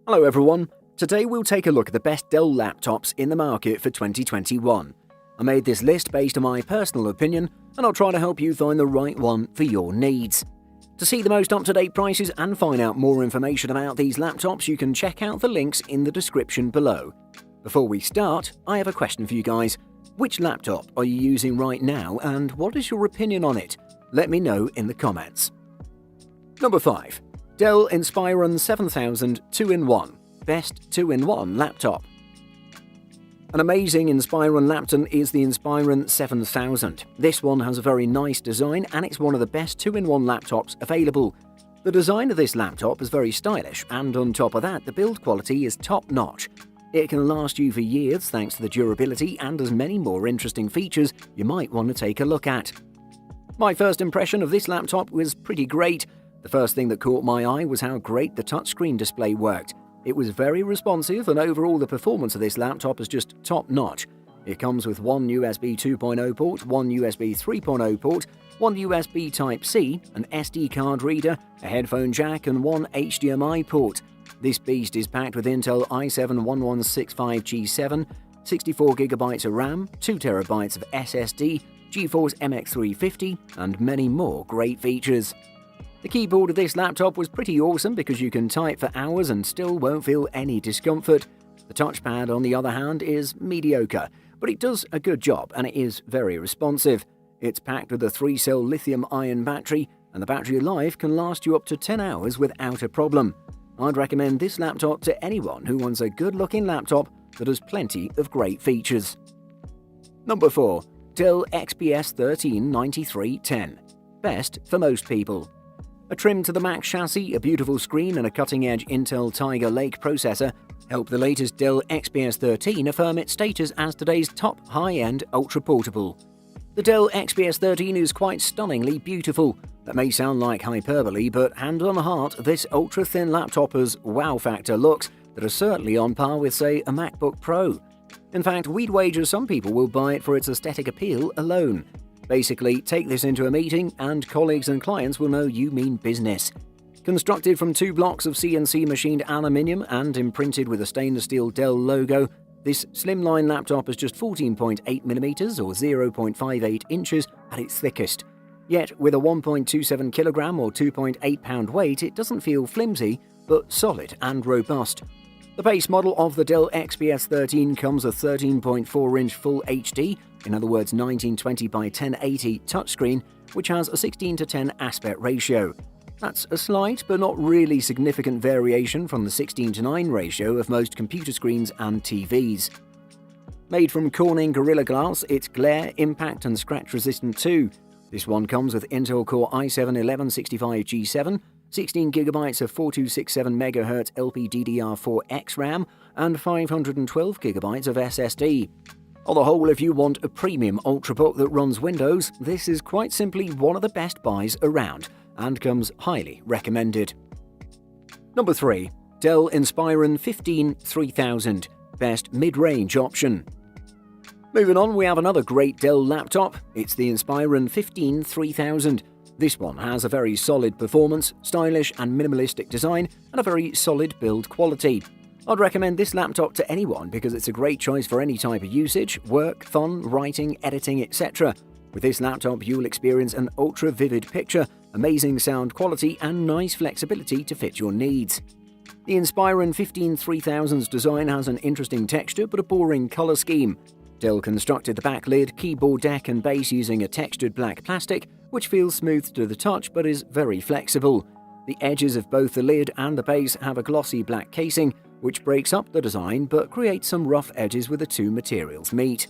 Hello everyone, today we'll take a look at the best Dell laptops in the market for 2021. I made this list based on my personal opinion, and I'll try to help you find the right one for your needs. To see the most up-to-date prices and find out more information about these laptops, you can check out the links in the description below. Before we start, I have a question for you guys. Which laptop are you using right now, and what is your opinion on it? Let me know in the comments. Number 5. Dell Inspiron 7000 2-in-1 Best 2-in-1 Laptop. An amazing Inspiron laptop is the Inspiron 7000. This one has a very nice design and it's one of the best 2-in-1 laptops available. The design of this laptop is very stylish, and on top of that, the build quality is top-notch. It can last you for years thanks to the durability and has many more interesting features you might want to take a look at. My first impression of this laptop was pretty great. The first thing that caught my eye was how great the touchscreen display worked. It was very responsive, and overall the performance of this laptop is just top-notch. It comes with one USB 2.0 port, one USB 3.0 port, one USB Type-C, an SD card reader, a headphone jack and one HDMI port. This beast is packed with Intel i7-1165G7, 64GB of RAM, 2TB of SSD, GeForce MX 350, and many more great features. The keyboard of this laptop was pretty awesome because you can type for hours and still won't feel any discomfort. The touchpad, on the other hand, is mediocre, but it does a good job and it is very responsive. It's packed with a 3-cell lithium-ion battery, and the battery life can last you up to 10 hours without a problem. I'd recommend this laptop to anyone who wants a good-looking laptop that has plenty of great features. Number 4. Dell XPS 139310 Best for most people. A trim-to-the-max chassis, a beautiful screen and a cutting-edge Intel Tiger Lake processor help the latest Dell XPS 13 affirm its status as today's top high-end ultra-portable. The Dell XPS 13 is quite stunningly beautiful. That may sound like hyperbole, but hand on heart, this ultra-thin laptop has wow factor looks that are certainly on par with, say, a MacBook Pro. In fact, we'd wager some people will buy it for its aesthetic appeal alone. Basically, take this into a meeting and colleagues and clients will know you mean business. Constructed from 2 blocks of CNC machined aluminium and imprinted with a stainless steel Dell logo, this slimline laptop is just 14.8mm or 0.58 inches at its thickest. Yet, with a 1.27 kilogram or 2.8 pound weight, it doesn't feel flimsy, but solid and robust. The base model of the Dell XPS 13 comes with 13.4-inch Full HD, in other words 1920 by 1080 touchscreen, which has a 16:10 aspect ratio. That's a slight but not really significant variation from the 16:9 ratio of most computer screens and TVs. Made from Corning Gorilla Glass, it's glare, impact and scratch resistant too. This one comes with Intel Core i7-1165G7, 16GB of 4267MHz LPDDR4X RAM, and 512GB of SSD. On the whole, if you want a premium ultrabook that runs Windows, this is quite simply one of the best buys around, and comes highly recommended. Number 3. Dell Inspiron 15-3000 Best Mid-Range Option. Moving on, we have another great Dell laptop. It's the Inspiron 15-3000. This one has a very solid performance, stylish and minimalistic design, and a very solid build quality. I'd recommend this laptop to anyone because it's a great choice for any type of usage, work, fun, writing, editing, etc. With this laptop, you'll experience an ultra-vivid picture, amazing sound quality, and nice flexibility to fit your needs. The Inspiron 15-3000's design has an interesting texture but a boring color scheme. Dell constructed the back lid, keyboard deck and base using a textured black plastic, which feels smooth to the touch but is very flexible. The edges of both the lid and the base have a glossy black casing, which breaks up the design but creates some rough edges where the two materials meet.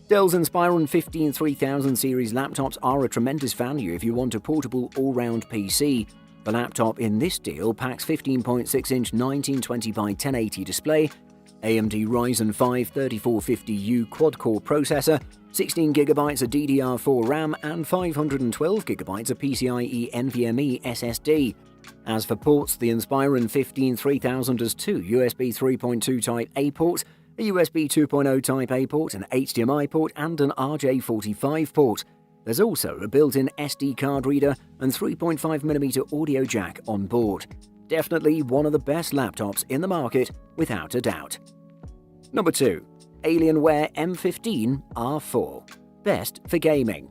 Dell's Inspiron 15-3000 series laptops are a tremendous value if you want a portable all-round PC. The laptop in this deal packs 15.6-inch 1920 by 1080 display, AMD Ryzen 5 3450U quad-core processor, 16GB of DDR4 RAM and 512GB of PCIe NVMe SSD. As for ports, the Inspiron 15-3000 has 2 USB 3.2 Type-A ports, a USB 2.0 Type-A port, an HDMI port and an RJ45 port. There's also a built-in SD card reader and 3.5mm audio jack on board. Definitely one of the best laptops in the market, without a doubt. Number 2. Alienware M15 R4. Best for gaming.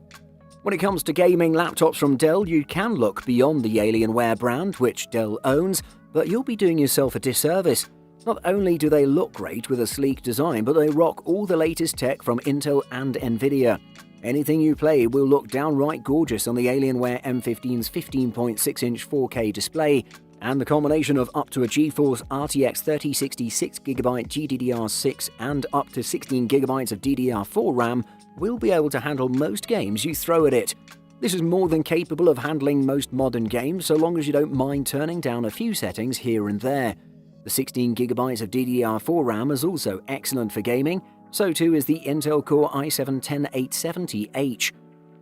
When it comes to gaming laptops from Dell, you can look beyond the Alienware brand, which Dell owns, but you'll be doing yourself a disservice. Not only do they look great with a sleek design, but they rock all the latest tech from Intel and Nvidia. Anything you play will look downright gorgeous on the Alienware M15's 15.6-inch 4K display, and the combination of up to a GeForce RTX 3060 6GB GDDR6 and up to 16GB of DDR4 RAM will be able to handle most games you throw at it. This is more than capable of handling most modern games, so long as you don't mind turning down a few settings here and there. The 16GB of DDR4 RAM is also excellent for gaming, so too is the Intel Core i7-10870H.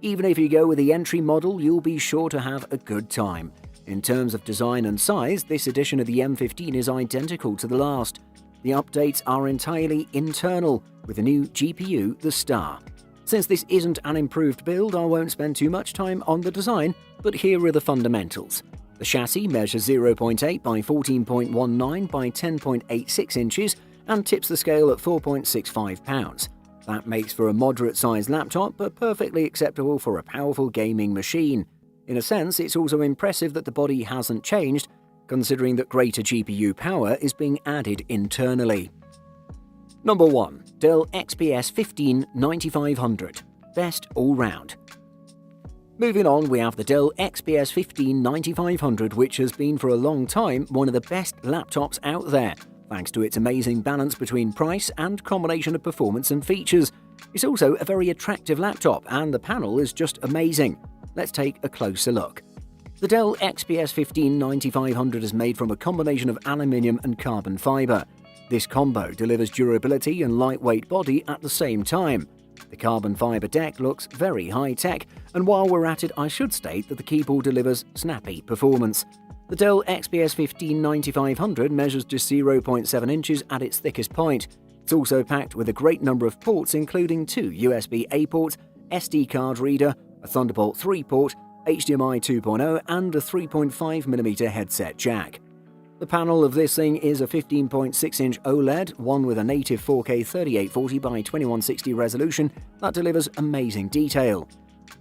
Even if you go with the entry model, you'll be sure to have a good time. In terms of design and size, this edition of the M15 is identical to the last. The updates are entirely internal, with the new GPU, the Star. Since this isn't an improved build, I won't spend too much time on the design, but here are the fundamentals. The chassis measures 0.8 by 14.19 by 10.86 inches and tips the scale at 4.65 pounds. That makes for a moderate-sized laptop, but perfectly acceptable for a powerful gaming machine. In a sense, it's also impressive that the body hasn't changed, considering that greater GPU power is being added internally. Number 1. Dell XPS 15 9500. Best all-round. Moving on, we have the Dell XPS 15 9500, which has been for a long time one of the best laptops out there, thanks to its amazing balance between price and combination of performance and features. It's also a very attractive laptop, and the panel is just amazing. Let's take a closer look. The Dell XPS 15 9500 is made from a combination of aluminium and carbon fiber. This combo delivers durability and lightweight body at the same time. The carbon fiber deck looks very high-tech, and while we're at it, I should state that the keyboard delivers snappy performance. The Dell XPS 15 9500 measures just 0.7 inches at its thickest point. It's also packed with a great number of ports, including 2 USB-A ports, SD card reader, a Thunderbolt 3 port, HDMI 2.0 and a 3.5mm headset jack. The panel of this thing is a 15.6-inch OLED, one with a native 4K 3840 by 2160 resolution that delivers amazing detail.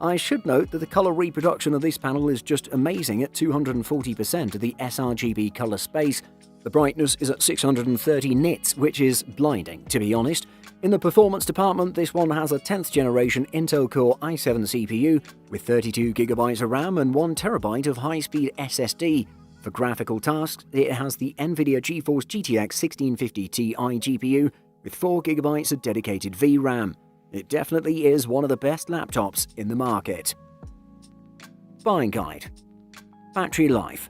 I should note that the color reproduction of this panel is just amazing at 240% of the sRGB color space. The brightness is at 630 nits, which is blinding, to be honest. In the performance department, this one has a 10th generation Intel Core i7 CPU with 32GB of RAM and 1TB of high-speed SSD. For graphical tasks, it has the NVIDIA GeForce GTX 1650 Ti GPU with 4GB of dedicated VRAM. It definitely is one of the best laptops in the market. Buying guide. Battery life.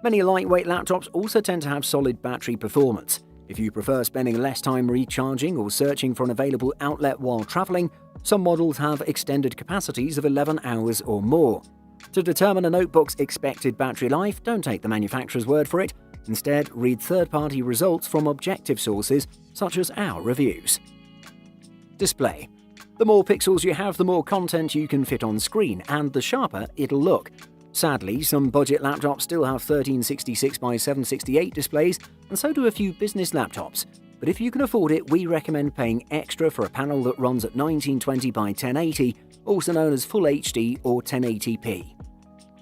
Many lightweight laptops also tend to have solid battery performance. If you prefer spending less time recharging or searching for an available outlet while traveling, some models have extended capacities of 11 hours or more. To determine a notebook's expected battery life, don't take the manufacturer's word for it. Instead, read third-party results from objective sources such as our reviews. Display. The more pixels you have, the more content you can fit on screen, and the sharper it'll look. Sadly, some budget laptops still have 1366 by 768 displays, and so do a few business laptops. But if you can afford it, we recommend paying extra for a panel that runs at 1920 by 1080, also known as Full HD or 1080p.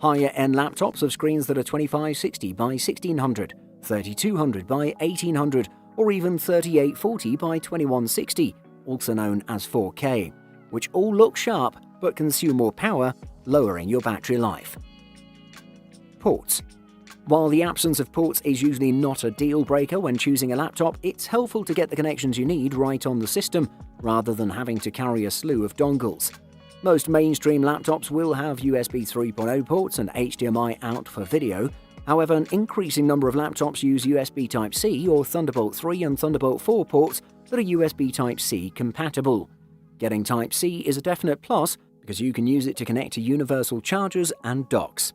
Higher-end laptops have screens that are 2560 by 1600, 3200 by 1800, or even 3840 by 2160, also known as 4K, which all look sharp but consume more power, lowering your battery life. Ports. While the absence of ports is usually not a deal breaker when choosing a laptop, it's helpful to get the connections you need right on the system, rather than having to carry a slew of dongles. Most mainstream laptops will have USB 3.0 ports and HDMI out for video. However, an increasing number of laptops use USB Type-C or Thunderbolt 3 and Thunderbolt 4 ports that are USB Type-C compatible. Getting Type-C is a definite plus because you can use it to connect to universal chargers and docks.